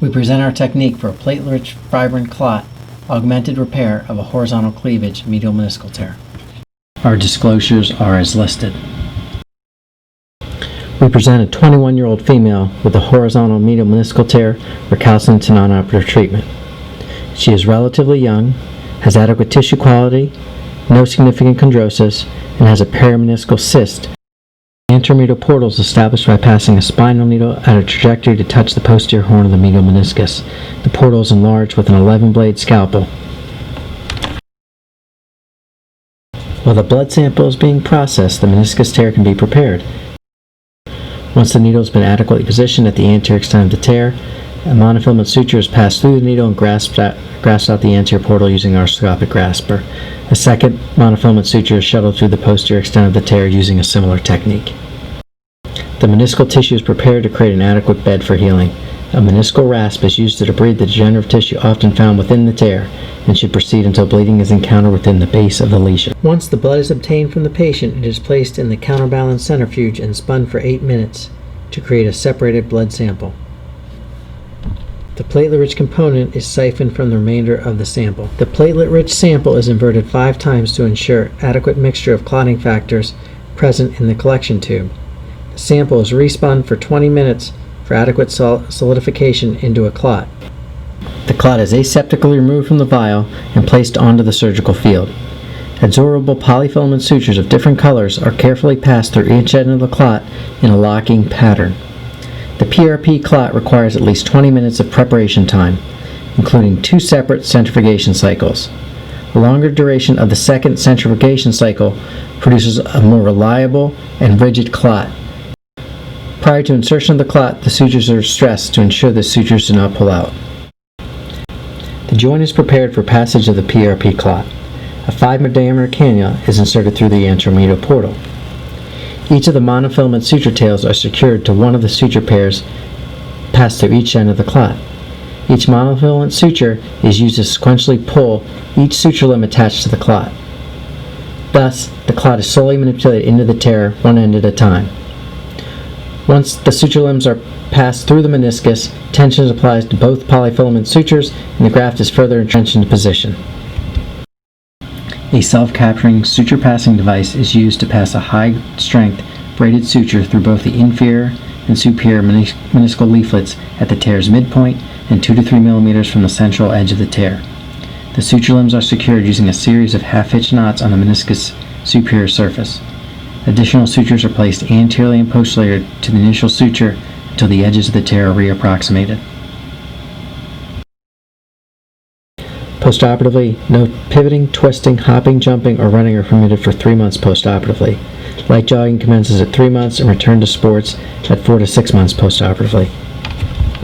We present our technique for a platelet-rich fibrin clot, augmented repair of a horizontal cleavage medial meniscal tear. Our disclosures are as listed. We present a 21-year-old female with a horizontal medial meniscal tear recalcitrant to non-operative treatment. She is relatively young, has adequate tissue quality, no significant chondrosis, and has a perimeniscal cyst. The anteromedial portal is established by passing a spinal needle at a trajectory to touch the posterior horn of the medial meniscus. The portal is enlarged with an 11-blade scalpel. While the blood sample is being processed, the meniscus tear can be prepared. Once the needle has been adequately positioned at the anterior extent of the tear, a monofilament suture is passed through the needle and grasped out the anterior portal using an arthroscopic grasper. A second monofilament suture is shuttled through the posterior extent of the tear using a similar technique. The meniscal tissue is prepared to create an adequate bed for healing. A meniscal rasp is used to debride the degenerative tissue often found within the tear and should proceed until bleeding is encountered within the base of the lesion. Once the blood is obtained from the patient, it is placed in the counterbalanced centrifuge and spun for 8 minutes to create a separated blood sample. The platelet-rich component is siphoned from the remainder of the sample. The platelet-rich sample is inverted 5 times to ensure adequate mixture of clotting factors present in the collection tube. The sample is respun for 20 minutes for adequate solidification into a clot. The clot is aseptically removed from the vial and placed onto the surgical field. Adsorbable polyfilament sutures of different colors are carefully passed through each end of the clot in a locking pattern. The PRP clot requires at least 20 minutes of preparation time, including 2 separate centrifugation cycles. The longer duration of the second centrifugation cycle produces a more reliable and rigid clot. Prior to insertion of the clot, the sutures are stressed to ensure the sutures do not pull out. The joint is prepared for passage of the PRP clot. A 5 diameter cannula is inserted through the anteromedial portal. Each of the monofilament suture tails are secured to one of the suture pairs passed through each end of the clot. Each monofilament suture is used to sequentially pull each suture limb attached to the clot. Thus, the clot is slowly manipulated into the tear one end at a time. Once the suture limbs are passed through the meniscus, tension is applied to both polyfilament sutures and the graft is further entrenched into position. A self-capturing suture passing device is used to pass a high-strength braided suture through both the inferior and superior meniscal leaflets at the tear's midpoint and 2 to 3 millimeters from the central edge of the tear. The suture limbs are secured using a series of half-hitch knots on the meniscus superior surface. Additional sutures are placed anteriorly and posteriorly to the initial suture until the edges of the tear are reapproximated. Postoperatively, no pivoting, twisting, hopping, jumping, or running are permitted for 3 months postoperatively. Light jogging commences at 3 months and return to sports at 4 to 6 months postoperatively.